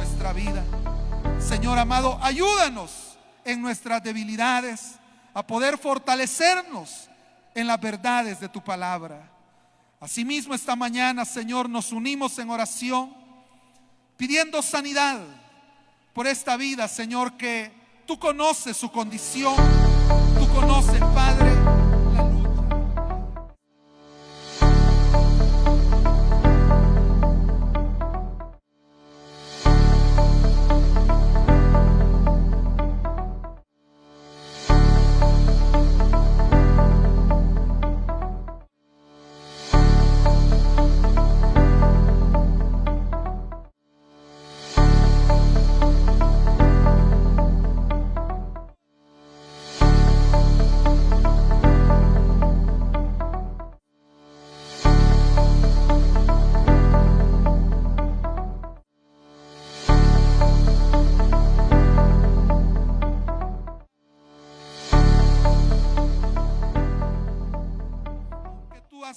nuestra vida. Señor amado, ayúdanos en nuestras debilidades a poder fortalecernos en las verdades de tu palabra. Asimismo, esta mañana, Señor, nos unimos en oración pidiendo sanidad por esta vida, Señor, que tú conoces su condición, tú conoces, Padre, la lucha.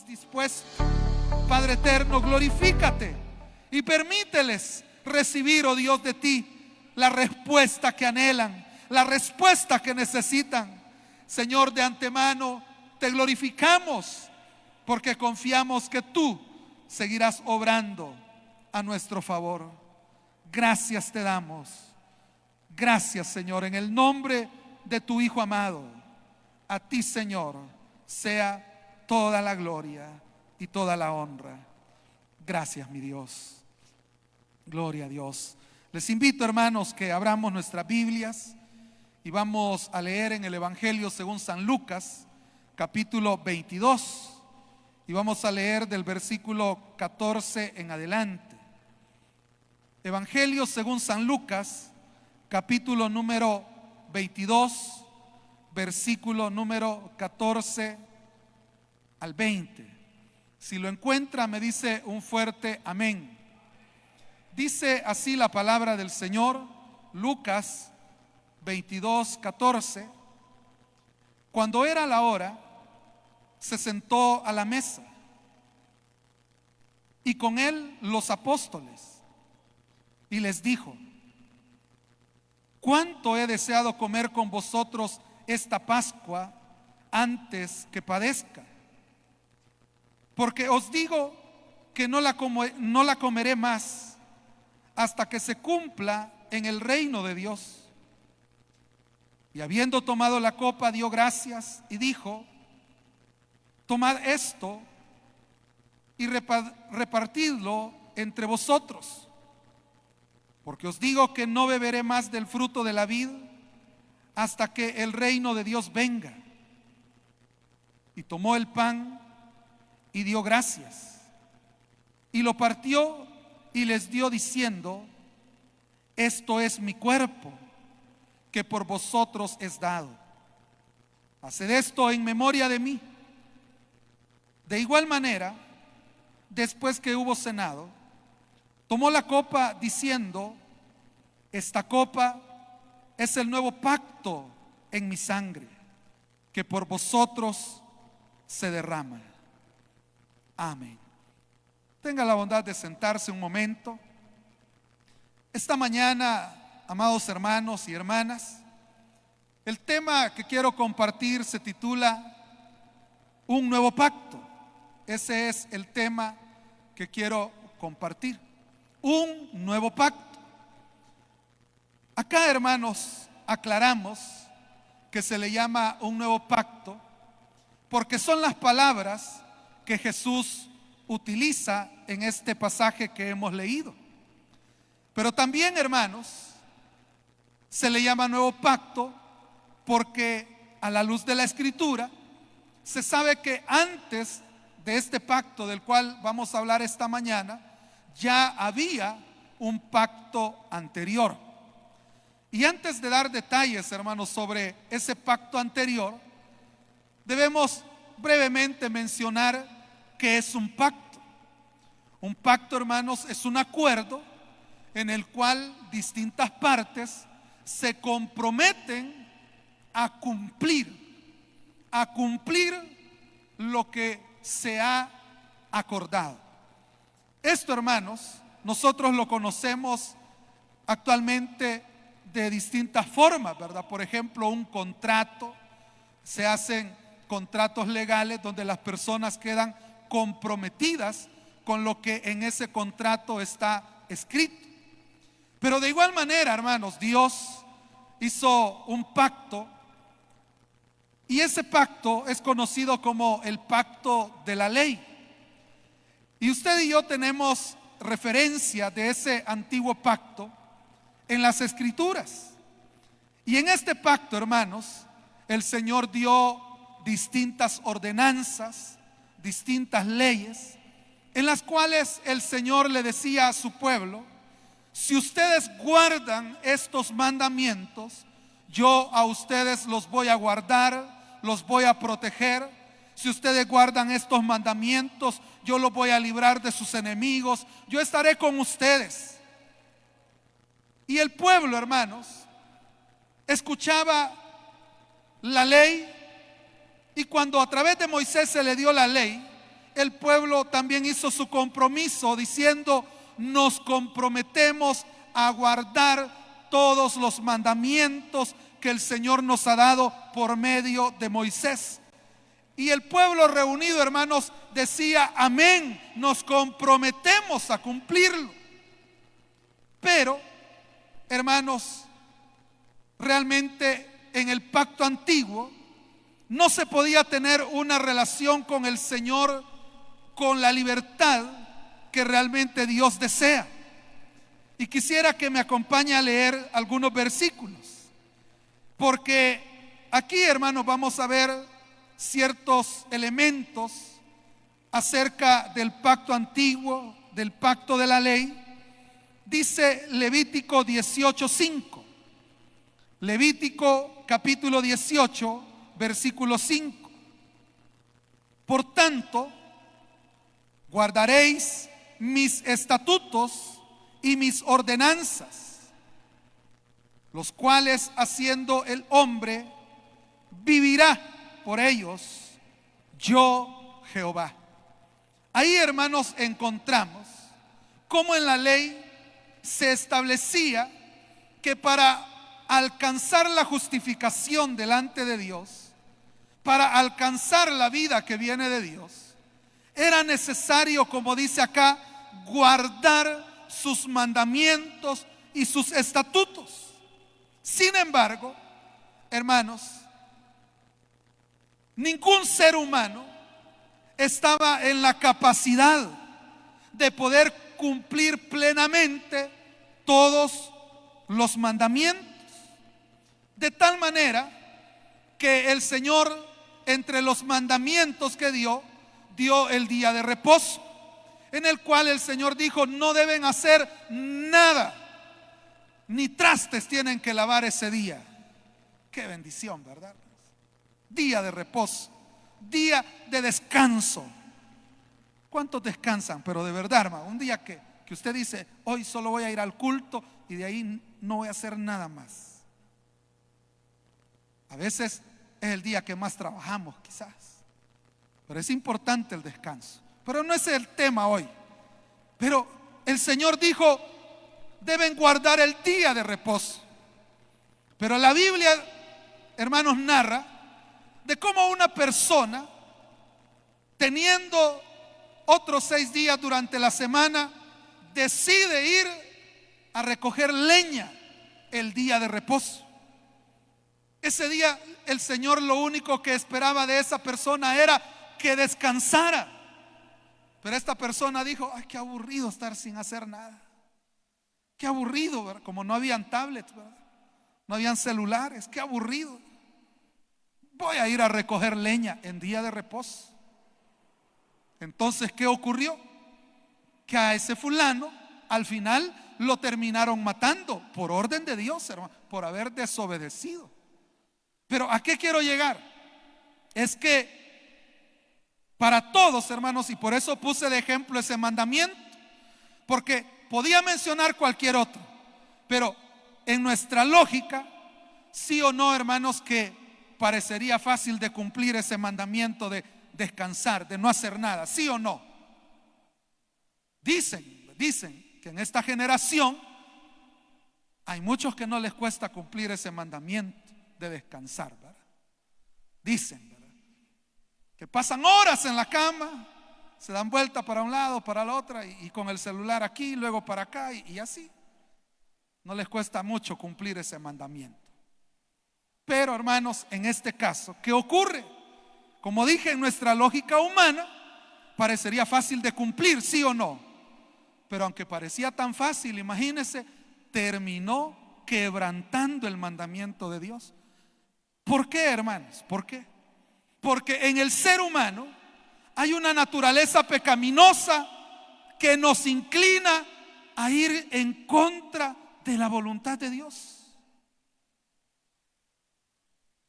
Dispuesto, Padre eterno, glorifícate y permíteles recibir, oh Dios, de ti la respuesta que anhelan, la respuesta que necesitan. Señor, de antemano te glorificamos porque confiamos que tú seguirás obrando a nuestro favor. Gracias te damos. Gracias, Señor, en el nombre de tu Hijo amado. A ti, Señor, sea toda la gloria y toda la honra. Gracias, mi Dios. Gloria a Dios. Les invito, hermanos, que abramos nuestras Biblias y vamos a leer en el Evangelio según San Lucas, capítulo 22, y vamos a leer del versículo 14 en adelante. Evangelio según San Lucas, capítulo número 22, versículo número 14 al 20. Si lo encuentra, me dice un fuerte amén. Dice así la palabra del Señor, Lucas 22, 14. Cuando era la hora, se sentó a la mesa y con él los apóstoles y les dijo: cuánto he deseado comer con vosotros esta Pascua antes que padezca. Porque os digo que no la comeré más hasta que se cumpla en el reino de Dios. Y habiendo tomado la copa, dio gracias y dijo: tomad esto y repartidlo entre vosotros, porque os digo que no beberé más del fruto de la vid hasta que el reino de Dios venga. Y tomó el pan y dio gracias y lo partió y les dio diciendo: esto es mi cuerpo que por vosotros es dado. Haced esto en memoria de mí. De igual manera, después que hubo cenado, tomó la copa diciendo: esta copa es el nuevo pacto en mi sangre, que por vosotros se derrama. Amén. Tenga la bondad de sentarse un momento. Esta mañana, amados hermanos y hermanas, el tema que quiero compartir se titula Un nuevo pacto. Ese es el tema que quiero compartir. Un nuevo pacto. Acá, hermanos, aclaramos que se le llama un nuevo pacto porque son las palabras que Jesús utiliza en este pasaje que hemos leído. Pero también, hermanos, se le llama nuevo pacto porque a la luz de la Escritura se sabe que antes de este pacto del cual vamos a hablar esta mañana, ya había un pacto anterior. Y antes de dar detalles, hermanos, sobre ese pacto anterior, debemos brevemente mencionar qué es un pacto. Un pacto, hermanos, es un acuerdo en el cual distintas partes se comprometen a cumplir lo que se ha acordado. Esto, hermanos, nosotros lo conocemos actualmente de distintas formas, ¿verdad? Por ejemplo, un contrato, se hacen contratos legales donde las personas quedan comprometidas con lo que en ese contrato está escrito. Pero de igual manera, hermanos, Dios hizo un pacto, y ese pacto es conocido como el pacto de la ley. Y usted y yo tenemos referencia de ese antiguo pacto en las Escrituras. Y en este pacto, hermanos, el Señor dio distintas ordenanzas, distintas leyes, en las cuales el Señor le decía a su pueblo: si ustedes guardan estos mandamientos, yo a ustedes los voy a guardar, los voy a proteger. Si ustedes guardan estos mandamientos, yo los voy a librar de sus enemigos, yo estaré con ustedes. Y el pueblo, hermanos, escuchaba la ley, y cuando a través de Moisés se le dio la ley, el pueblo también hizo su compromiso diciendo: nos comprometemos a guardar todos los mandamientos que el Señor nos ha dado por medio de Moisés. Y el pueblo reunido, hermanos, decía: amén, nos comprometemos a cumplirlo. Pero, hermanos, realmente en el pacto antiguo no se podía tener una relación con el Señor con la libertad que realmente Dios desea. Y quisiera que me acompañe a leer algunos versículos, porque aquí, hermanos, vamos a ver ciertos elementos acerca del pacto antiguo, del pacto de la ley. Dice Levítico 18:5. Levítico capítulo 18, versículo 5. Por tanto, guardaréis mis estatutos y mis ordenanzas, los cuales haciendo el hombre vivirá por ellos, yo Jehová. Ahí, hermanos, encontramos cómo en la ley se establecía que para alcanzar la justificación delante de Dios, para alcanzar la vida que viene de Dios, era necesario, como dice acá, guardar sus mandamientos y sus estatutos. Sin embargo, hermanos, ningún ser humano estaba en la capacidad de poder cumplir plenamente todos los mandamientos. De tal manera que el Señor, entre los mandamientos que dio el día de reposo, en el cual el Señor dijo: no deben hacer nada, ni trastes tienen que lavar ese día. Qué bendición, ¿verdad? Día de reposo, día de descanso. ¿Cuántos descansan? Pero de verdad, hermano, un día que usted dice: hoy solo voy a ir al culto y de ahí no voy a hacer nada más. A veces es el día que más trabajamos, quizás, pero es importante el descanso. Pero no es el tema hoy. Pero el Señor dijo: deben guardar el día de reposo. Pero la Biblia, hermanos, narra de cómo una persona, teniendo otros 6 días durante la semana, decide ir a recoger leña el día de reposo. Ese día el Señor lo único que esperaba de esa persona era que descansara. Pero esta persona dijo: ay, qué aburrido estar sin hacer nada. Qué aburrido, ¿verdad? Como no habían tablets, ¿verdad? No habían celulares, qué aburrido. Voy a ir a recoger leña en día de reposo. Entonces, ¿qué ocurrió? Que a ese fulano al final lo terminaron matando por orden de Dios, hermano, por haber desobedecido. Pero ¿a qué quiero llegar? Es que para todos, hermanos, y por eso puse de ejemplo ese mandamiento, porque podía mencionar cualquier otro, pero en nuestra lógica, sí o no, hermanos, que parecería fácil de cumplir ese mandamiento de descansar, de no hacer nada, sí o no. Dicen que en esta generación Hay muchos que no les cuesta cumplir ese mandamiento de descansar, ¿verdad? Dicen, ¿verdad?, que pasan horas en la cama, se dan vuelta para un lado, para la otra, y con el celular aquí, luego para acá, y así. No les cuesta mucho cumplir ese mandamiento. Pero, hermanos, en este caso, ¿qué ocurre? Como dije, en nuestra lógica humana parecería fácil de cumplir, ¿sí o no? Pero aunque parecía tan fácil, imagínense, terminó quebrantando el mandamiento de Dios. ¿Por qué, hermanos? ¿Por qué? Porque en el ser humano hay una naturaleza pecaminosa que nos inclina a ir en contra de la voluntad de Dios.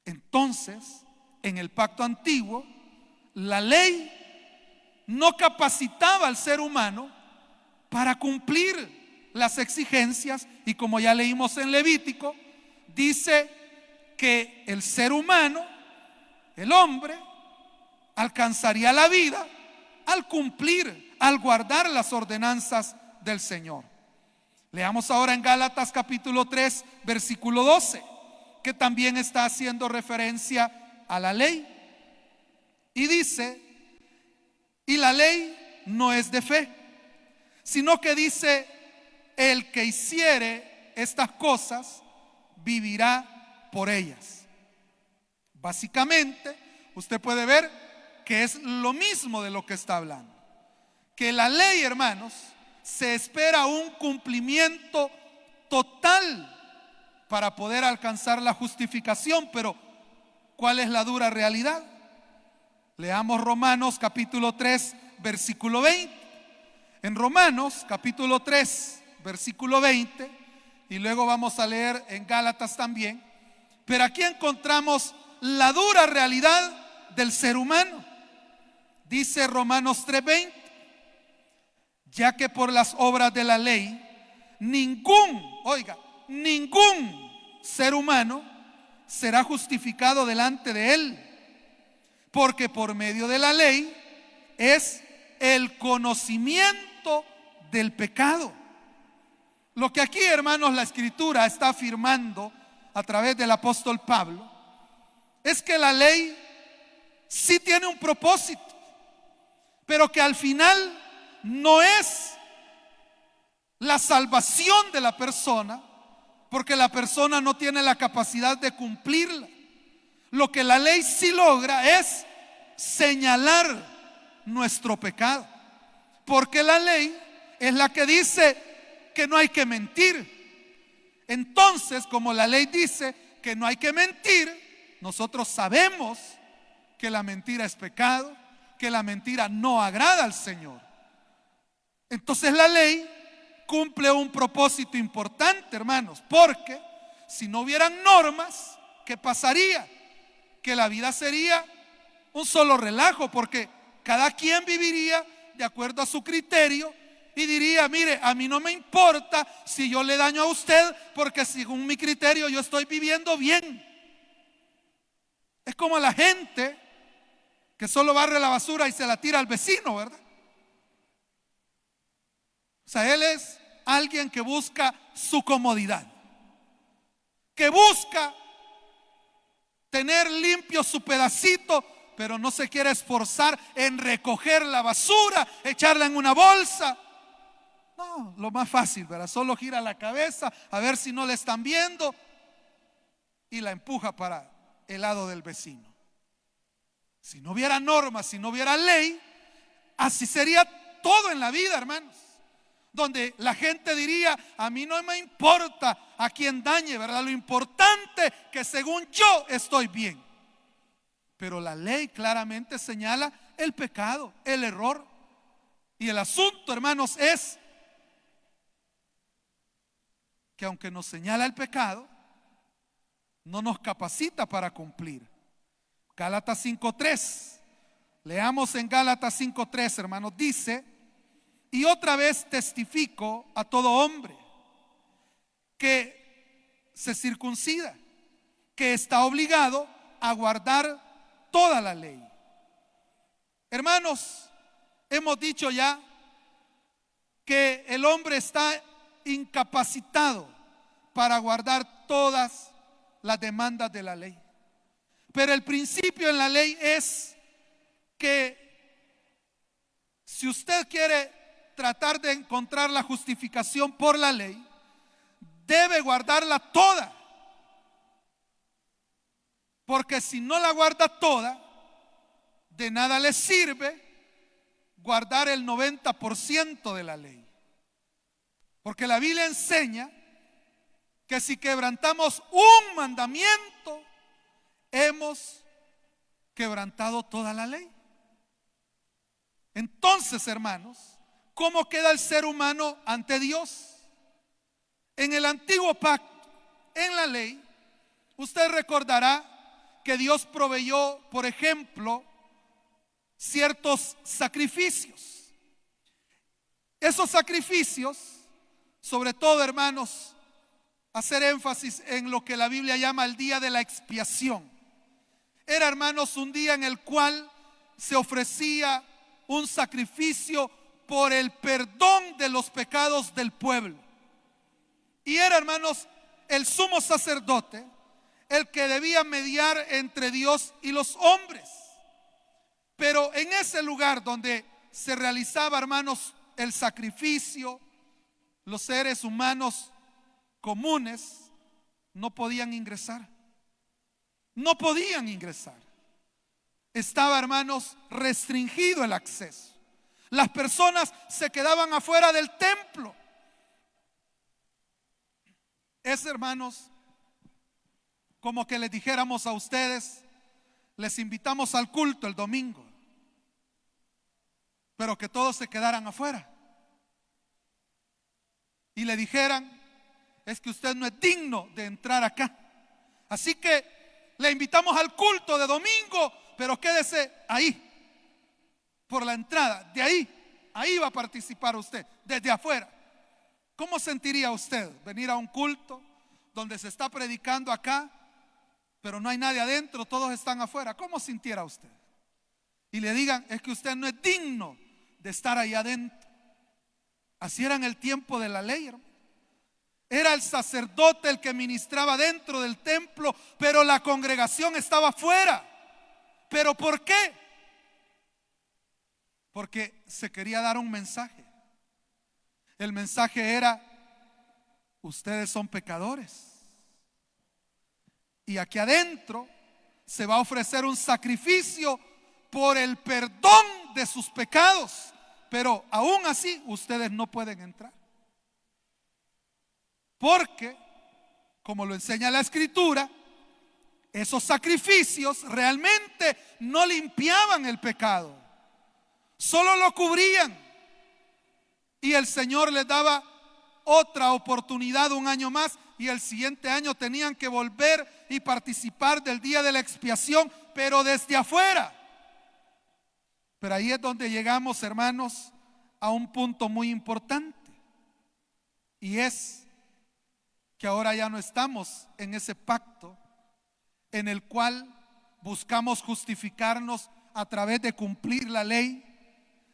Entonces, en el pacto antiguo, la ley no capacitaba al ser humano para cumplir las exigencias, y como ya leímos en Levítico, dice que el ser humano, el hombre, alcanzaría la vida al cumplir, al guardar las ordenanzas del Señor. Leamos ahora en Gálatas capítulo 3, versículo 12, que también está haciendo referencia a la ley. Y dice: y la ley no es de fe, sino que dice: el que hiciere estas cosas vivirá por ellas. Básicamente, usted puede ver que es lo mismo de lo que está hablando. Que la ley, hermanos, se espera un cumplimiento total para poder alcanzar la justificación. Pero ¿cuál es la dura realidad? Leamos Romanos capítulo 3, versículo 20. En Romanos capítulo 3, versículo 20, y luego vamos a leer en Gálatas también. Pero aquí encontramos la dura realidad del ser humano. Dice Romanos 3:20: ya que por las obras de la ley ningún ser humano será justificado delante de él, porque por medio de la ley es el conocimiento del pecado. Lo que aquí, hermanos, la Escritura está afirmando a través del apóstol Pablo es que la ley sí tiene un propósito, pero que al final no es la salvación de la persona, porque la persona no tiene la capacidad de cumplirla. Lo que la ley sí logra es señalar nuestro pecado, porque la ley es la que dice que no hay que mentir. Entonces, como la ley dice que no hay que mentir, nosotros sabemos que la mentira es pecado, que la mentira no agrada al Señor. Entonces la ley cumple un propósito importante, hermanos, porque si no hubieran normas, ¿qué pasaría? Que la vida sería un solo relajo, porque cada quien viviría de acuerdo a su criterio y diría: mire, a mí no me importa si yo le daño a usted, porque según mi criterio yo estoy viviendo bien. Es como la gente que solo barre la basura y se la tira al vecino, ¿verdad? O sea, él es alguien que busca su comodidad, que busca tener limpio su pedacito, pero no se quiere esforzar en recoger la basura, echarla en una bolsa. No, lo más fácil, ¿verdad? Solo gira la cabeza a ver si no le están viendo y la empuja para el lado del vecino. Si no hubiera normas, si no hubiera ley, así sería todo en la vida, hermanos, donde la gente diría: a mí no me importa a quien dañe, ¿verdad? Lo importante que según yo estoy bien. Pero la ley claramente señala el pecado, el error. Y el asunto, hermanos, es que aunque nos señala el pecado, no nos capacita para cumplir. Gálatas 5:3. Leamos en Gálatas 5:3, hermanos. Dice: y otra vez testifico a todo hombre que se circuncida, que está obligado a guardar toda la ley. Hermanos, hemos dicho ya que el hombre está incapacitado para guardar todas las demandas de la ley. Pero el principio en la ley es que si usted quiere tratar de encontrar la justificación por la ley, debe guardarla toda. Porque si no la guarda toda, de nada le sirve guardar el 90% de la ley. Porque la Biblia enseña que si quebrantamos un mandamiento, hemos quebrantado toda la ley. Entonces, hermanos, ¿cómo queda el ser humano ante Dios? En el antiguo pacto, en la ley, usted recordará que Dios proveyó, por ejemplo, ciertos sacrificios. Esos sacrificios, sobre todo, hermanos, hacer énfasis en lo que la Biblia llama el día de la expiación. Era, hermanos, un día en el cual se ofrecía un sacrificio por el perdón de los pecados del pueblo. Y era, hermanos, el sumo sacerdote el que debía mediar entre Dios y los hombres. Pero en ese lugar donde se realizaba, hermanos, el sacrificio, los seres humanos comunes no podían ingresar. No podían ingresar. Estaba, hermanos, restringido el acceso. Las personas se quedaban afuera del templo. Es, hermanos, como que les dijéramos a ustedes: les invitamos al culto el domingo, pero que todos se quedaran afuera. Y le dijeran: es que usted no es digno de entrar acá. Así que le invitamos al culto de domingo, pero quédese ahí, por la entrada, de ahí va a participar usted, desde afuera. ¿Cómo sentiría usted venir a un culto donde se está predicando acá, pero no hay nadie adentro, todos están afuera? ¿Cómo sintiera usted? Y le digan: es que usted no es digno de estar ahí adentro. Así era en el tiempo de la ley, hermano. Era el sacerdote el que ministraba dentro del templo, pero la congregación estaba afuera. ¿Pero por qué? Porque se quería dar un mensaje. El mensaje era: ustedes son pecadores, y aquí adentro se va a ofrecer un sacrificio por el perdón de sus pecados, pero aún así ustedes no pueden entrar. Porque, como lo enseña la Escritura, esos sacrificios realmente no limpiaban el pecado, solo lo cubrían. Y el Señor les daba otra oportunidad, un año más, y el siguiente año tenían que volver y participar del día de la expiación, pero desde afuera. Pero ahí es donde llegamos, hermanos, a un punto muy importante, y es que ahora ya no estamos en ese pacto en el cual buscamos justificarnos a través de cumplir la ley,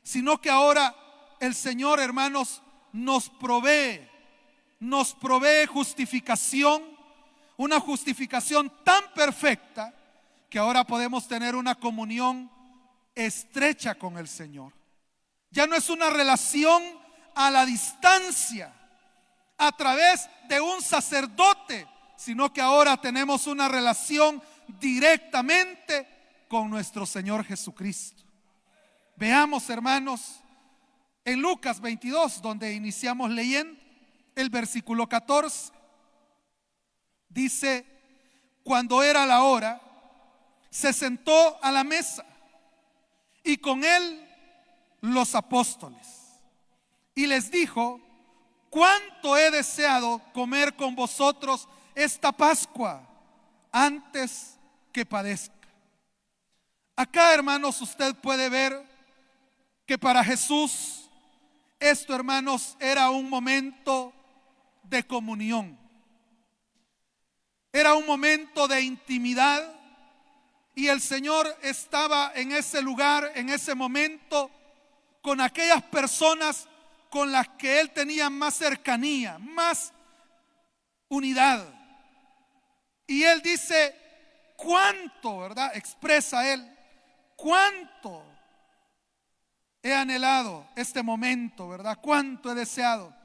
sino que ahora el Señor, hermanos, nos provee justificación, una justificación tan perfecta que ahora podemos tener una comunión estrecha con el Señor. Ya no es una relación a la distancia, a través de un sacerdote, sino que ahora tenemos una relación directamente con nuestro Señor Jesucristo. Veamos, hermanos, en Lucas 22, donde iniciamos leyendo, el versículo 14, dice: cuando era la hora, se sentó a la mesa y con él los apóstoles, y les dijo: cuánto he deseado comer con vosotros esta Pascua antes que padezca. Acá, hermanos, usted puede ver que para Jesús esto, hermanos, era un momento de comunión, era un momento de intimidad, y el Señor estaba en ese lugar, en ese momento, con aquellas personas con las que Él tenía más cercanía, más unidad. Y él dice, cuánto, ¿verdad? Expresa él, cuánto he anhelado este momento, ¿verdad? Cuánto he deseado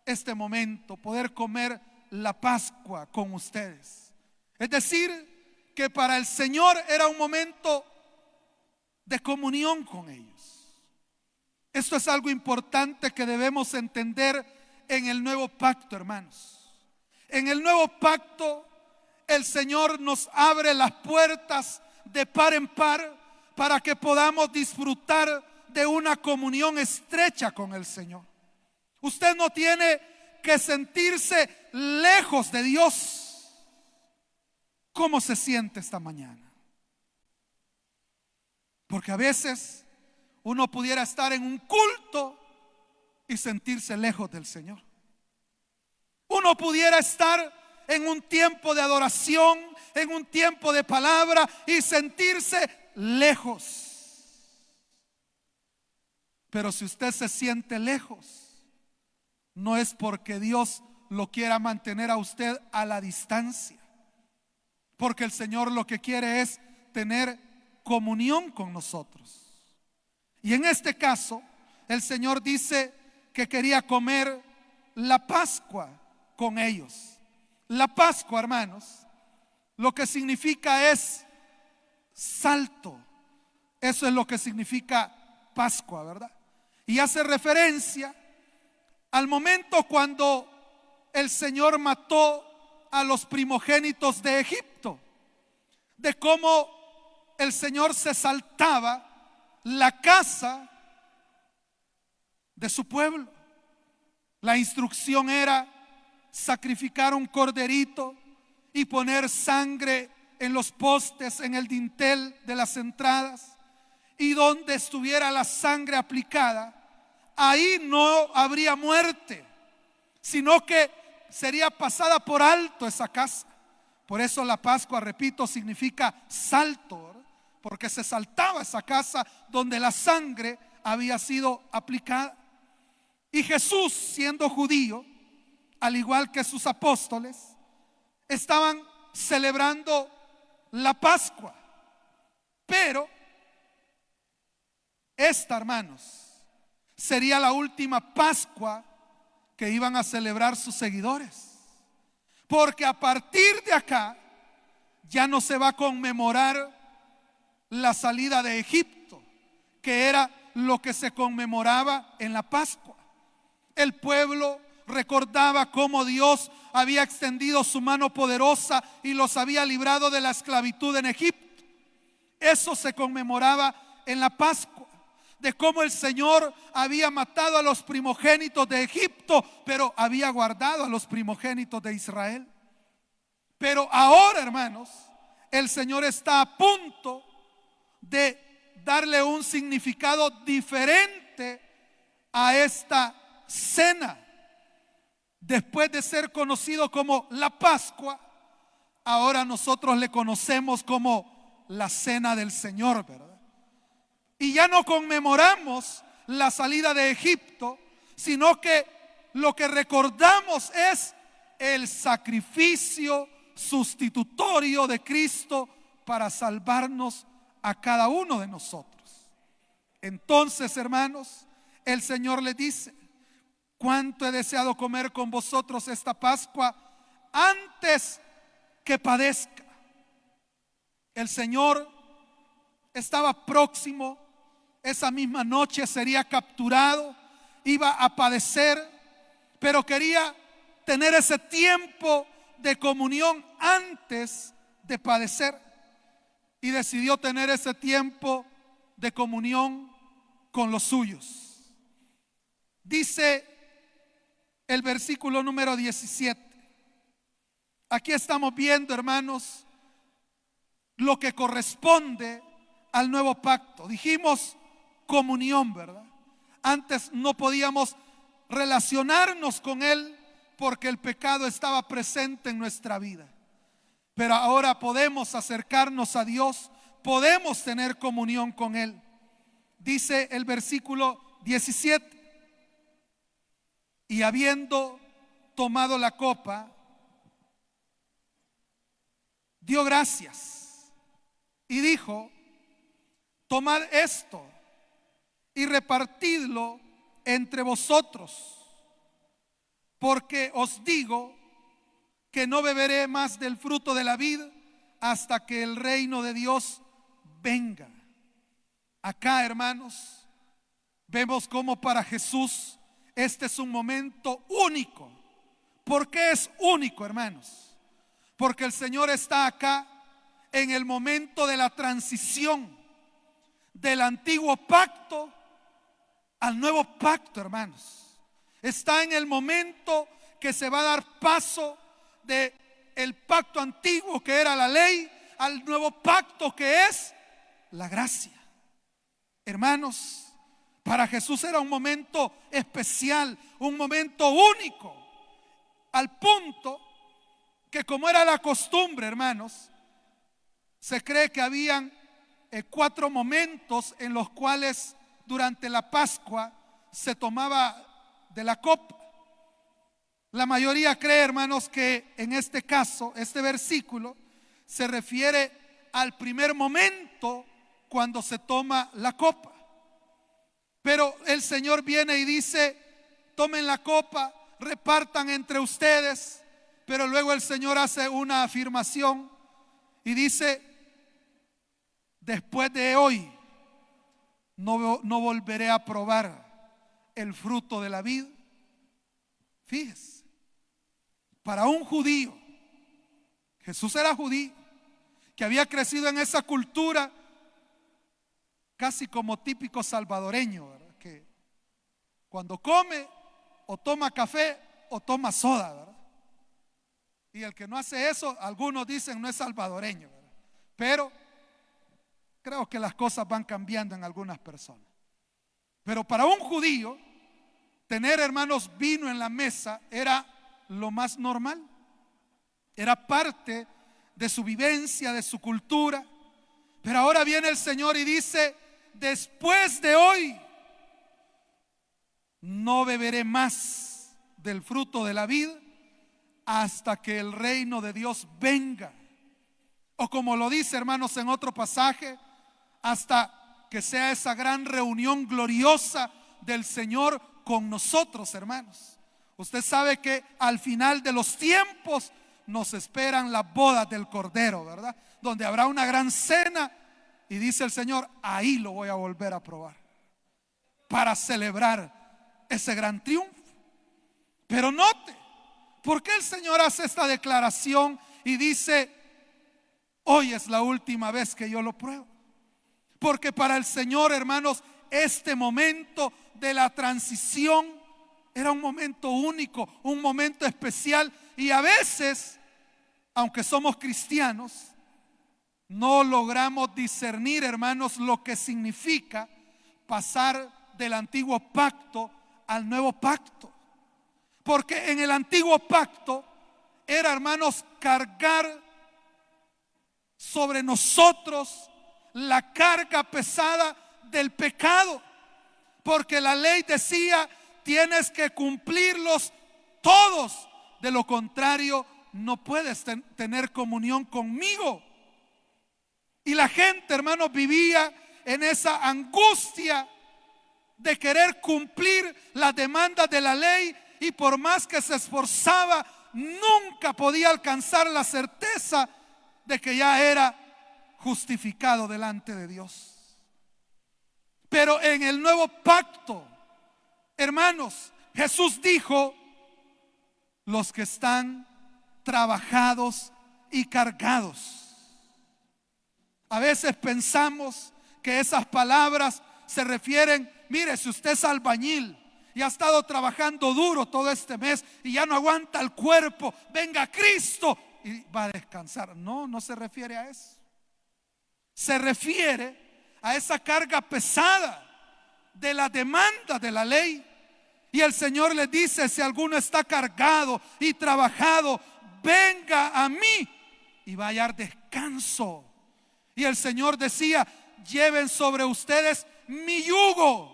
este momento, poder comer la Pascua con ustedes. Es decir, que para el Señor era un momento de comunión con ellos. Esto es algo importante que debemos entender en el nuevo pacto, hermanos. En el nuevo pacto, el Señor nos abre las puertas de par en par para que podamos disfrutar de una comunión estrecha con el Señor. Usted no tiene que sentirse lejos de Dios. ¿Cómo se siente esta mañana? Porque a veces uno pudiera estar en un culto y sentirse lejos del Señor. Uno pudiera estar en un tiempo de adoración, en un tiempo de palabra y sentirse lejos. Pero si usted se siente lejos, no es porque Dios lo quiera mantener a usted a la distancia, porque el Señor lo que quiere es tener comunión con nosotros. Y en este caso, el Señor dice que quería comer la Pascua con ellos. La Pascua, hermanos, lo que significa es salto. Eso es lo que significa Pascua, ¿verdad? Y hace referencia al momento cuando el Señor mató a los primogénitos de Egipto, de cómo el Señor se saltaba la casa de su pueblo. La instrucción era sacrificar un corderito y poner sangre en los postes, en el dintel de las entradas, y donde estuviera la sangre aplicada, ahí no habría muerte, sino que sería pasada por alto esa casa. Por eso la Pascua, repito, significa salto, ¿verdad? Porque se saltaba esa casa donde la sangre había sido aplicada. Y Jesús, siendo judío, al igual que sus apóstoles, estaban celebrando la Pascua. Pero esta, hermanos, sería la última Pascua que iban a celebrar sus seguidores. Porque a partir de acá ya no se va a conmemorar la salida de Egipto, que era lo que se conmemoraba en la Pascua. El pueblo recordaba cómo Dios había extendido su mano poderosa y los había librado de la esclavitud en Egipto. Eso se conmemoraba en la Pascua, de cómo el Señor había matado a los primogénitos de Egipto, pero había guardado a los primogénitos de Israel. Pero ahora, hermanos, el Señor está a punto de darle un significado diferente a esta cena. Después de ser conocido como la Pascua, ahora nosotros le conocemos como la cena del Señor, ¿verdad? Y ya no conmemoramos la salida de Egipto, sino que lo que recordamos es el sacrificio sustitutorio de Cristo para salvarnos a cada uno de nosotros. Entonces, hermanos, el Señor le dice: cuánto he deseado comer con vosotros esta Pascua antes que padezca. El Señor estaba próximo, esa misma noche sería capturado, iba a padecer, pero quería tener ese tiempo de comunión antes de padecer, y decidió tener ese tiempo de comunión con los suyos. Dice el versículo número 17. Aquí estamos viendo, hermanos, lo que corresponde al nuevo pacto. Dijimos comunión, ¿verdad? Antes no podíamos relacionarnos con Él porque el pecado estaba presente en nuestra vida. Pero ahora podemos acercarnos a Dios, podemos tener comunión con Él. Dice el versículo 17: y habiendo tomado la copa, dio gracias y dijo: tomad esto y repartidlo entre vosotros, porque os digo que no beberé más del fruto de la vid hasta que el reino de Dios venga. Acá, hermanos, vemos cómo para Jesús este es un momento único. ¿Por qué es único, hermanos? Porque el Señor está acá en el momento de la transición del antiguo pacto al nuevo pacto, hermanos. Está en el momento que se va a dar paso de el pacto antiguo, que era la ley, al nuevo pacto, que es la gracia. Hermanos, para Jesús era un momento especial, un momento único, al punto que, como era la costumbre, hermanos, se cree que habían 4 momentos en los cuales durante la Pascua se tomaba de la copa. La mayoría cree, hermanos, que en este caso, este versículo se refiere al primer momento cuando se toma la copa. Pero el Señor viene y dice: tomen la copa, repartan entre ustedes. Pero luego el Señor hace una afirmación y dice: después de hoy no volveré a probar el fruto de la vid. Fíjese, para un judío, Jesús era judío, que había crecido en esa cultura casi como típico salvadoreño, ¿verdad? Que cuando come o toma café o toma soda, ¿verdad? Y el que no hace eso, algunos dicen, no es salvadoreño, ¿verdad? Pero creo que las cosas van cambiando en algunas personas. Pero para un judío, tener, hermanos, vino en la mesa era lo más normal. Era parte de su vivencia, de su cultura. Pero ahora viene el Señor y dice: después de hoy no beberé más del fruto de la vid hasta que el reino de Dios venga. O como lo dice, hermanos, en otro pasaje, hasta que sea esa gran reunión gloriosa del Señor con nosotros, hermanos. Usted sabe que al final de los tiempos nos esperan las bodas del Cordero, ¿verdad? Donde habrá una gran cena y dice el Señor: ahí lo voy a volver a probar para celebrar ese gran triunfo. Pero note, ¿por qué el Señor hace esta declaración y dice: hoy es la última vez que yo lo pruebo? Porque para el Señor, hermanos, este momento de la transición era un momento único, un momento especial. Y a veces, aunque somos cristianos, no logramos discernir, hermanos, lo que significa pasar del antiguo pacto al nuevo pacto. Porque en el antiguo pacto era, hermanos, cargar sobre nosotros la carga pesada del pecado. Porque la ley decía: tienes que cumplirlos todos, de lo contrario no puedes tener comunión conmigo. Y la gente, hermanos, vivía en esa angustia de querer cumplir las demandas de la ley, y por más que se esforzaba, nunca podía alcanzar la certeza de que ya era justificado delante de Dios. Pero en el nuevo pacto, hermanos, Jesús dijo: los que están trabajados y cargados. A veces pensamos que esas palabras se refieren: mire, si usted es albañil y ha estado trabajando duro todo este mes y ya no aguanta el cuerpo, venga Cristo y va a descansar. No, no se refiere a eso. Se refiere a esa carga pesada de la demanda de la ley. Y el Señor le dice: si alguno está cargado y trabajado, venga a mí y va a hallar descanso. Y el Señor decía: lleven sobre ustedes mi yugo.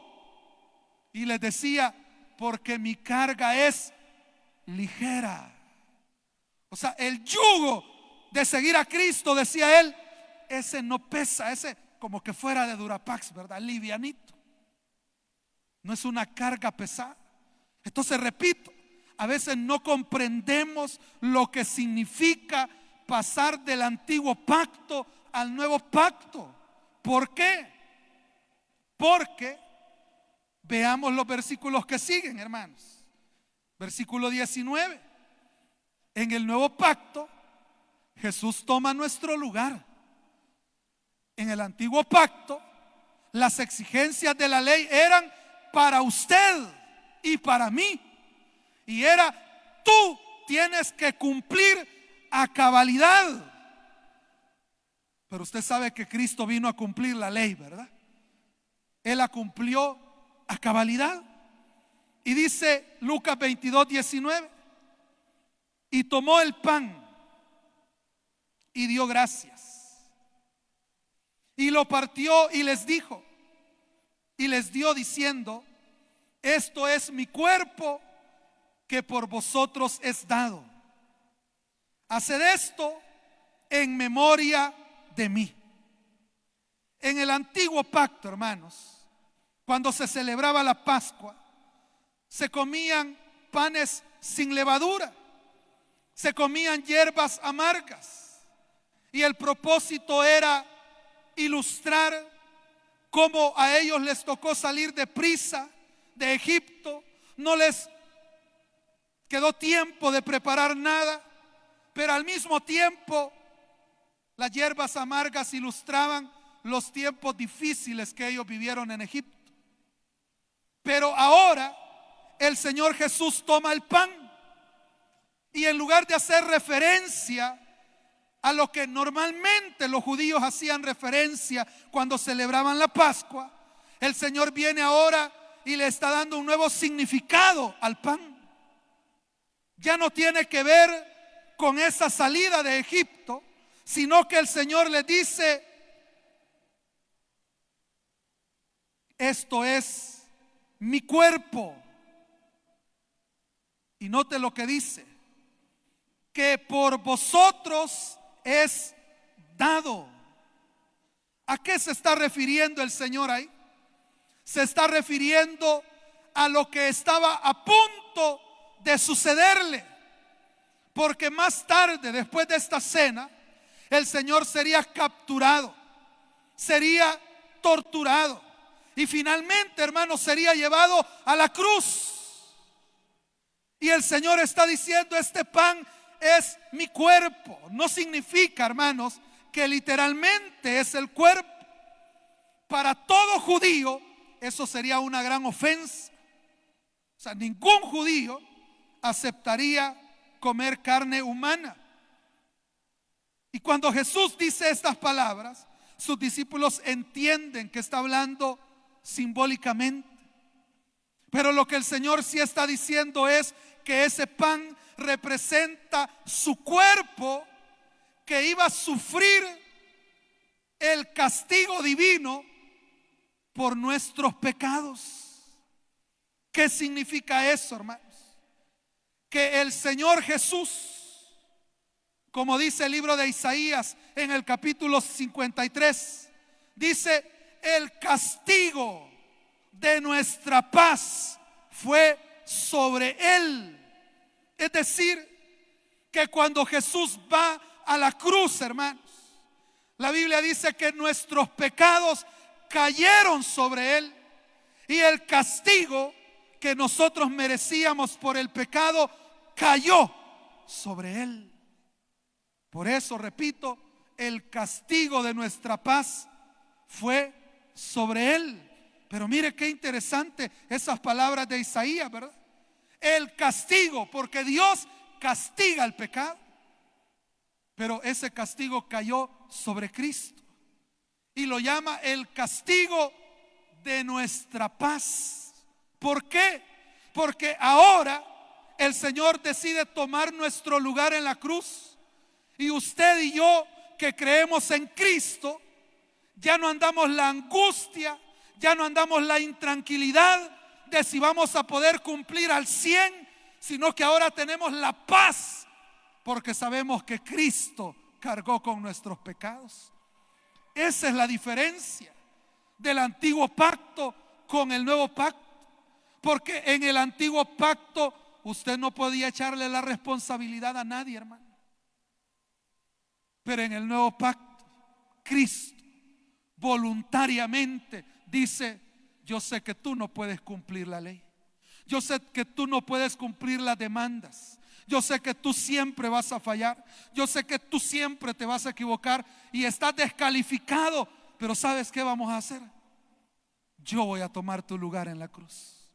Y les decía: porque mi carga es ligera. O sea, el yugo de seguir a Cristo, decía él, ese no pesa, ese como que fuera de Durapax, ¿verdad? Livianito. No es una carga pesada. Entonces, repito, a veces no comprendemos lo que significa pasar del antiguo pacto al nuevo pacto. ¿Por qué? Porque veamos los versículos que siguen, hermanos. Versículo 19. En el nuevo pacto, Jesús toma nuestro lugar. En el antiguo pacto, las exigencias de la ley eran para usted y para mí. Y era, tú tienes que cumplir a cabalidad. Pero usted sabe que Cristo vino a cumplir la ley, ¿verdad? Él la cumplió a cabalidad. Y dice Lucas 22:19, y tomó el pan y dio gracias y lo partió y les dijo, y les dio diciendo, esto es mi cuerpo que por vosotros es dado. Haced esto en memoria de mí. En el antiguo pacto, hermanos, cuando se celebraba la Pascua, se comían panes sin levadura, se comían hierbas amargas, y el propósito era ilustrar cómo a ellos les tocó salir deprisa de Egipto. No les quedó tiempo de preparar nada, pero al mismo tiempo las hierbas amargas ilustraban los tiempos difíciles que ellos vivieron en Egipto. Pero ahora el Señor Jesús toma el pan y en lugar de hacer referencia a lo que normalmente los judíos hacían referencia cuando celebraban la Pascua, el Señor viene ahora y le está dando un nuevo significado al pan. Ya no tiene que ver con esa salida de Egipto, sino que el Señor le dice, esto es mi cuerpo. Y note lo que dice, que por vosotros es dado. ¿A qué se está refiriendo el Señor ahí? Se está refiriendo a lo que estaba a punto de sucederle, porque más tarde, después de esta cena, el Señor sería capturado, sería torturado y finalmente, hermanos, sería llevado a la cruz. Y el Señor está diciendo, este pan es mi cuerpo. No significa, hermanos, que literalmente es el cuerpo. Para todo judío eso sería una gran ofensa. O sea, ningún judío aceptaría comer carne humana. Y cuando Jesús dice estas palabras, sus discípulos entienden que está hablando simbólicamente. Pero lo que el Señor sí está diciendo es que ese pan representa su cuerpo, que iba a sufrir el castigo divino por nuestros pecados. ¿Qué significa eso, hermanos? Que el Señor Jesús, como dice el libro de Isaías en el capítulo 53, dice, el castigo de nuestra paz fue sobre él. Es decir, que cuando Jesús va a la cruz, hermanos, la Biblia dice que nuestros pecados cayeron sobre él y el castigo que nosotros merecíamos por el pecado cayó sobre él. Por eso, repito, el castigo de nuestra paz fue sobre él. Pero mire qué interesante esas palabras de Isaías, ¿verdad? El castigo, porque Dios castiga el pecado, pero ese castigo cayó sobre Cristo y lo llama el castigo de nuestra paz. ¿Por qué? Porque ahora el Señor decide tomar nuestro lugar en la cruz y usted y yo que creemos en Cristo ya no andamos la angustia, ya no andamos la intranquilidad de si vamos a poder cumplir al 100, sino que ahora tenemos la paz porque sabemos que Cristo cargó con nuestros pecados. Esa es la diferencia del antiguo pacto con el nuevo pacto. Porque en el antiguo pacto usted no podía echarle la responsabilidad a nadie, hermano. Pero en el nuevo pacto, Cristo voluntariamente dice: yo sé que tú no puedes cumplir la ley. Yo sé que tú no puedes cumplir las demandas. Yo sé que tú siempre vas a fallar. Yo sé que tú siempre te vas a equivocar y estás descalificado. Pero ¿sabes qué vamos a hacer? Yo voy a tomar tu lugar en la cruz.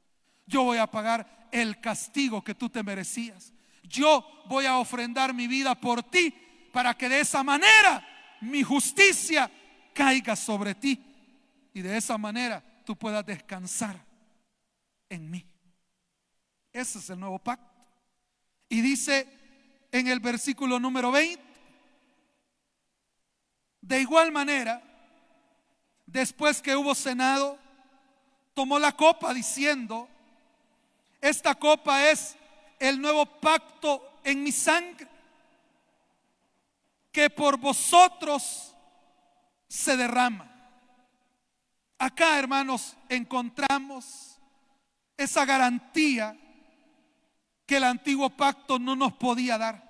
Yo voy a pagar el castigo que tú te merecías. Yo voy a ofrendar mi vida por ti, para que de esa manera mi justicia caiga sobre ti y de esa manera tú puedas descansar en mí. Ese es el nuevo pacto. Y dice en el versículo número 20: de igual manera, después que hubo cenado, tomó la copa diciendo: esta copa es el nuevo pacto en mi sangre, que por vosotros se derrama. Acá, hermanos, encontramos esa garantía que el antiguo pacto no nos podía dar.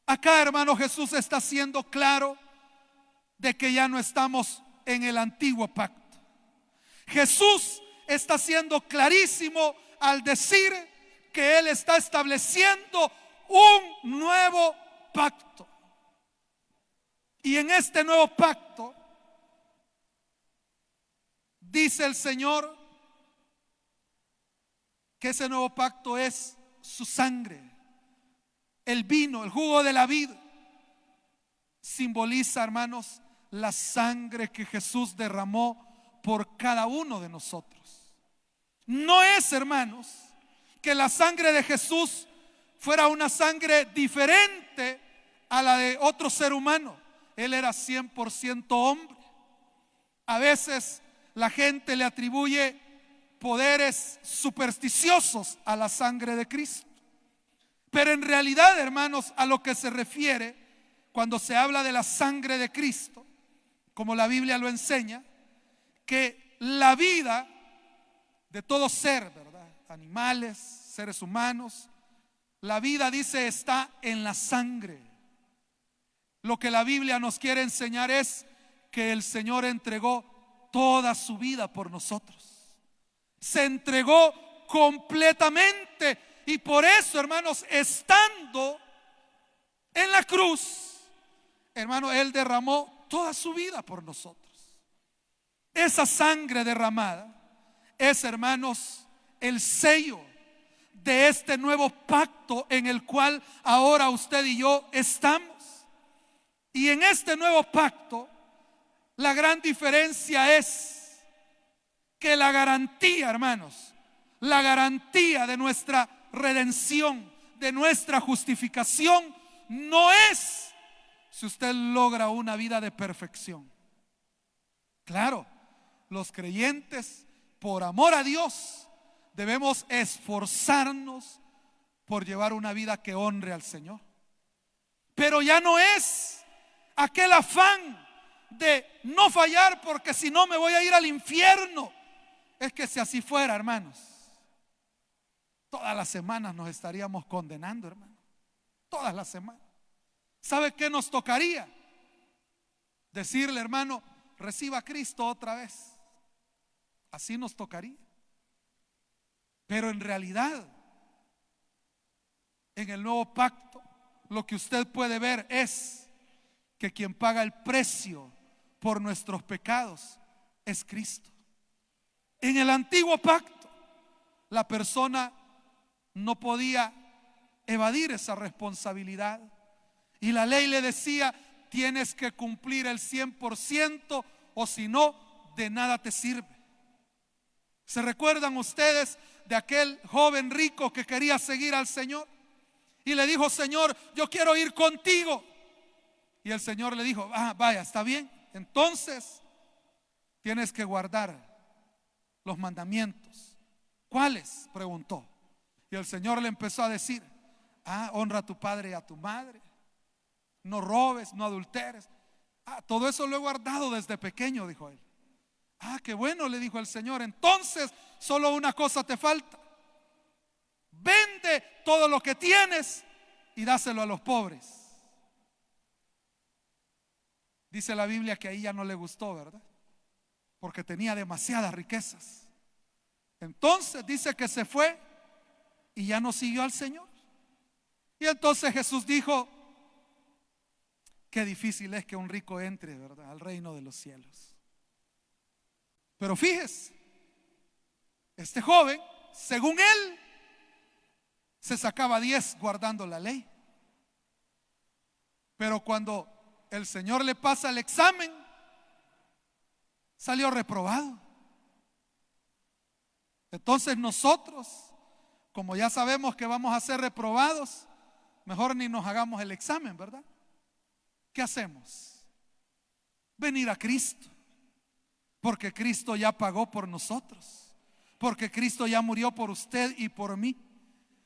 Acá, hermanos, Jesús está siendo claro de que ya no estamos en el antiguo pacto. Jesús está siendo clarísimo al decir que Él está estableciendo un nuevo pacto. Y en este nuevo pacto dice el Señor que ese nuevo pacto es su sangre. El vino, el jugo de la vid, simboliza, hermanos, la sangre que Jesús derramó por cada uno de nosotros. No es, hermanos, que la sangre de Jesús fuera una sangre diferente a la de otro ser humano. Él era 100% hombre. A veces la gente le atribuye poderes supersticiosos a la sangre de Cristo. Pero en realidad, hermanos, a lo que se refiere cuando se habla de la sangre de Cristo, como la Biblia lo enseña, que la vida de todo ser, ¿verdad? Animales, seres humanos, la vida, dice, está en la sangre. Lo que la Biblia nos quiere enseñar es que el Señor entregó toda su vida por nosotros. Se entregó completamente. Y por eso, hermanos, estando en la cruz, hermano, Él derramó toda su vida por nosotros. Esa sangre derramada es, hermanos, el sello de este nuevo pacto en el cual ahora usted y yo estamos. Y en este nuevo pacto, la gran diferencia es que la garantía, hermanos, la garantía de nuestra redención, de nuestra justificación, no es si usted logra una vida de perfección. Claro, los creyentes, por amor a Dios, debemos esforzarnos por llevar una vida que honre al Señor. Pero ya no es aquel afán de no fallar, porque si no me voy a ir al infierno. Es que si así fuera, hermanos, todas las semanas nos estaríamos condenando, hermano. Todas las semanas. ¿Sabe qué nos tocaría? Decirle, hermano, reciba a Cristo otra vez. Así nos tocaría. Pero en realidad, en el nuevo pacto, lo que usted puede ver es que quien paga el precio por nuestros pecados es Cristo. En el antiguo pacto, la persona no podía evadir esa responsabilidad. Y la ley le decía: tienes que cumplir el 100%, o si no, de nada te sirve. ¿Se recuerdan ustedes de aquel joven rico que quería seguir al Señor? Y le dijo: Señor, yo quiero ir contigo. Y el Señor le dijo: vaya, está bien. Entonces tienes que guardar los mandamientos. ¿Cuáles?, preguntó. Y el Señor le empezó a decir: honra a tu padre y a tu madre. no robes, no adulteres. Todo eso lo he guardado desde pequeño, dijo él. Qué bueno, le dijo el Señor. Entonces solo una cosa te falta: vende todo lo que tienes y dáselo a los pobres. Dice la Biblia que ahí ya no le gustó, ¿verdad? Porque tenía demasiadas riquezas. Entonces dice que se fue y ya no siguió al Señor. Y entonces Jesús dijo: qué difícil es que un rico entre, ¿verdad?, al reino de los cielos. Pero fíjese, este joven, según él, se sacaba 10 guardando la ley. Pero cuando el Señor le pasa el examen, salió reprobado. Entonces nosotros, como ya sabemos que vamos a ser reprobados, mejor ni nos hagamos el examen, ¿verdad? ¿Qué hacemos? Venir a Cristo, porque Cristo ya pagó por nosotros, porque Cristo ya murió por usted y por mí,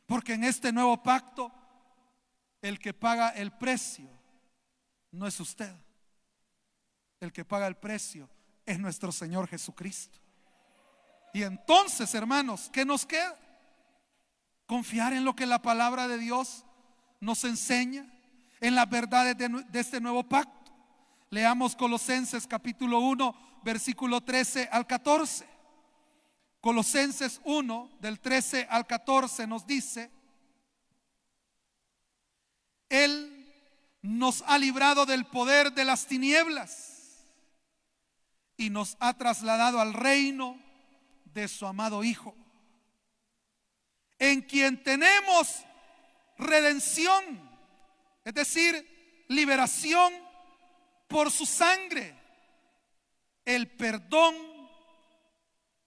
porque en este nuevo pacto el que paga el precio no es usted, el que paga el precio es nuestro Señor Jesucristo. Y entonces, hermanos, ¿qué nos queda? Confiar en lo que la palabra de Dios nos enseña, en las verdades de este nuevo pacto. Leamos Colosenses capítulo 1, versículo 13 al 14. Colosenses 1, del 13 al 14 nos dice: Él nos ha librado del poder de las tinieblas y nos ha trasladado al reino de su amado Hijo, en quien tenemos redención, es decir, liberación por su sangre, el perdón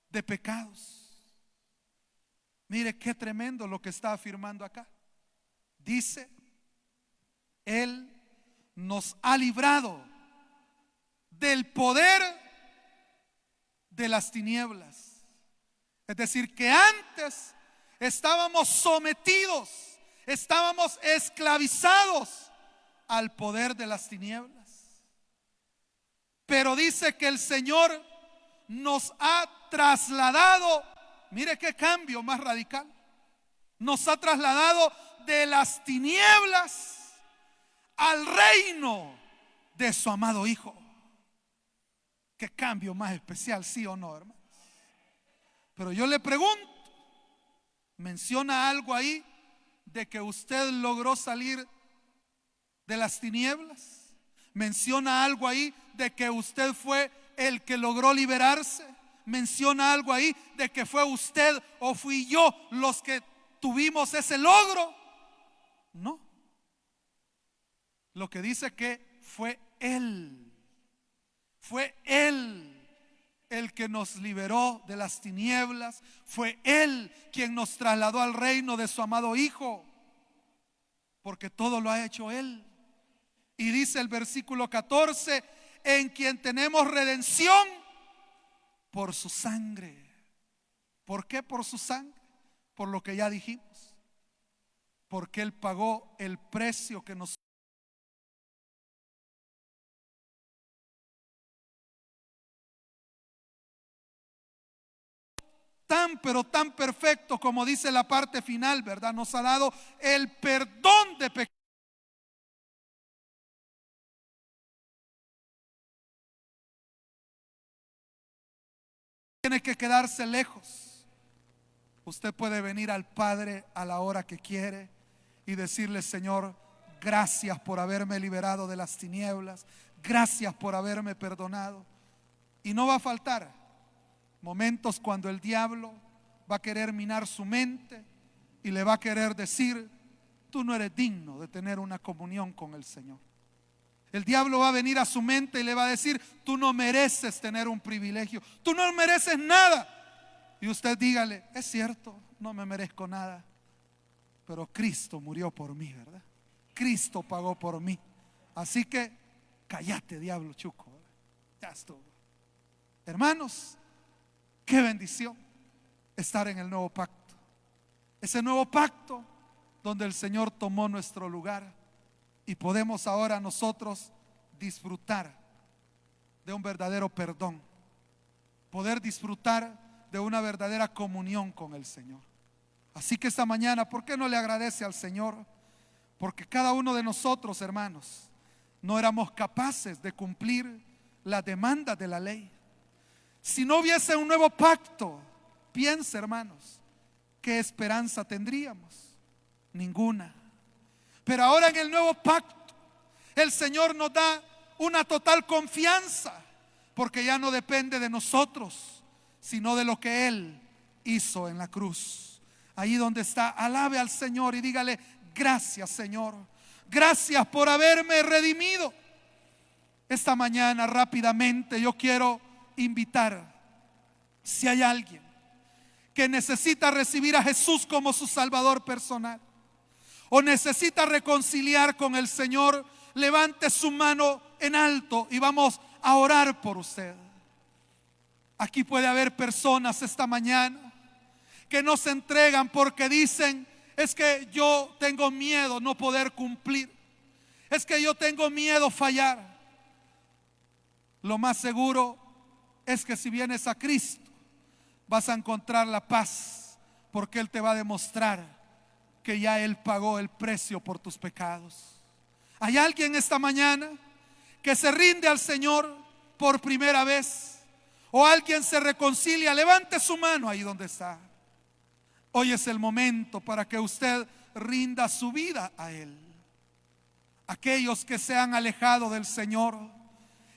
de pecados. Mire qué tremendo lo que está afirmando acá. Dice: Él nos ha librado del poder de las tinieblas. Es decir, que antes estábamos sometidos, estábamos esclavizados al poder de las tinieblas. Pero dice que el Señor nos ha trasladado, mire qué cambio más radical, nos ha trasladado de las tinieblas al reino de su amado Hijo. Qué cambio más especial, ¿sí o no, hermanos? Pero yo le pregunto, ¿menciona algo ahí de que usted logró salir de las tinieblas? ¿Menciona algo ahí de que usted fue el que logró liberarse? ¿Menciona algo ahí de que fue usted o fui yo los que tuvimos ese logro? No. Lo que dice que fue Él el que nos liberó de las tinieblas, fue Él quien nos trasladó al reino de su amado Hijo, porque todo lo ha hecho Él. Y dice el versículo 14: en quien tenemos redención por su sangre. ¿Por qué por su sangre? Por lo que ya dijimos, porque Él pagó el precio que nos tan pero tan perfecto, como dice la parte final, ¿verdad? Nos ha dado el perdón de pecados. Tiene que quedarse lejos. Usted puede venir al Padre a la hora que quiere y decirle: Señor, gracias por haberme liberado de las tinieblas, gracias por haberme perdonado. Y no va a faltar momentos cuando el diablo va a querer minar su mente y le va a querer decir: tú no eres digno de tener una comunión con el Señor. El diablo va a venir a su mente y le va a decir: tú no mereces tener un privilegio, tú no mereces nada. Y usted dígale: es cierto, no me merezco nada, pero Cristo murió por mí, ¿verdad? Cristo pagó por mí. Así que cállate, diablo chuco, ¿verdad? Ya estuvo. Hermanos, qué bendición estar en el nuevo pacto. Ese nuevo pacto donde el Señor tomó nuestro lugar, Y podemos ahora nosotros disfrutar de un verdadero perdón, poder disfrutar de una verdadera comunión con el Señor. Así que esta mañana, ¿por qué no le agradece al Señor? Porque cada uno de nosotros, hermanos, no éramos capaces de cumplir la demanda de la ley. Si no hubiese un nuevo pacto, piensa, hermanos, ¿qué esperanza tendríamos? Ninguna. Pero ahora en el nuevo pacto, el Señor nos da una total confianza, porque ya no depende de nosotros, sino de lo que Él hizo en la cruz. Ahí donde está, alabe al Señor y dígale: gracias, Señor, gracias por haberme redimido. Esta mañana rápidamente yo quiero invitar, si hay alguien que necesita recibir a Jesús como su Salvador personal, o necesita reconciliar con el Señor, levante su mano en alto y vamos a orar por usted. Aquí puede haber personas esta mañana que no se entregan porque dicen: es que yo tengo miedo no poder cumplir, es que yo tengo miedo fallar. Lo más seguro es que si vienes a Cristo vas a encontrar la paz, porque Él te va a demostrar que ya Él pagó el precio por tus pecados. ¿Hay alguien esta mañana que se rinde al Señor por primera vez? ¿O alguien se reconcilia? Levante su mano ahí donde está. Hoy es el momento para que usted rinda su vida a Él. Aquellos que se han alejado del Señor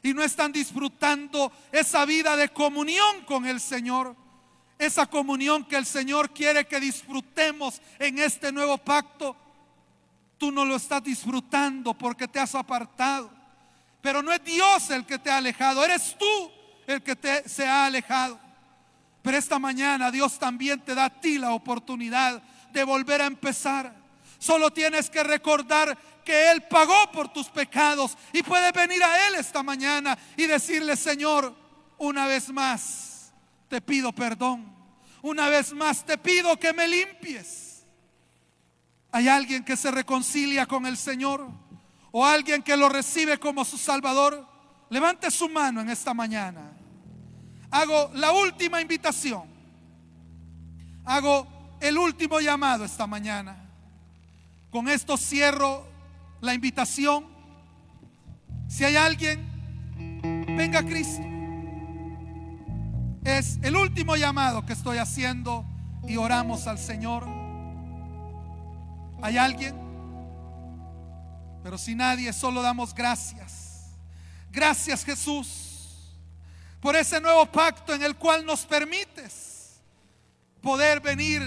y no están disfrutando esa vida de comunión con el Señor, esa comunión que el Señor quiere que disfrutemos en este nuevo pacto, tú no lo estás disfrutando porque te has apartado. Pero no es Dios el que te ha alejado, eres tú el que se ha alejado. Pero esta mañana Dios también te da a ti la oportunidad de volver a empezar. Solo tienes que recordar que Él pagó por tus pecados, y puedes venir a Él esta mañana y decirle: Señor, una vez más te pido perdón, una vez más te pido que me limpies. ¿Hay alguien que se reconcilia con el Señor? ¿O alguien que lo recibe como su Salvador? Levante su mano en esta mañana. Hago la última invitación, hago el último llamado esta mañana. Con esto cierro la invitación. Si hay alguien, venga a Cristo. Es el último llamado que estoy haciendo y oramos al Señor. ¿Hay alguien? Pero si nadie, solo damos gracias. Gracias, Jesús, por ese nuevo pacto en el cual nos permites poder venir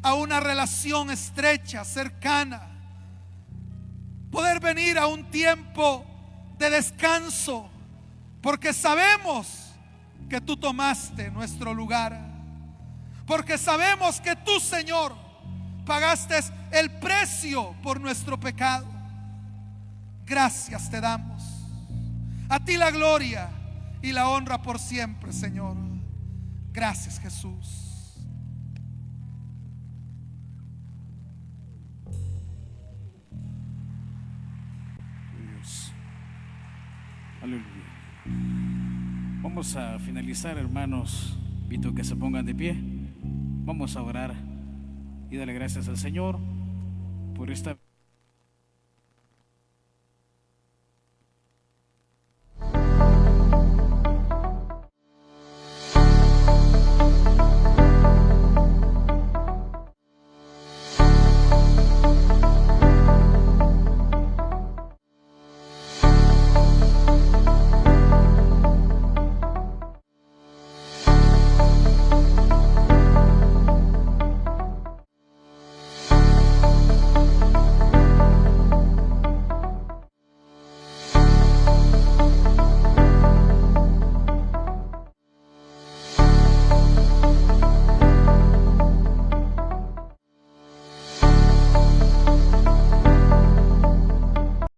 a una relación estrecha, cercana, poder venir a un tiempo de descanso, porque sabemos que tú tomaste nuestro lugar, porque sabemos que tú, Señor, pagaste el precio por nuestro pecado. Gracias te damos. A ti la gloria y la honra por siempre, Señor. Gracias, Jesús. Dios. Aleluya. Vamos a finalizar, hermanos. Invito que se pongan de pie. Vamos a orar y darle gracias al Señor por esta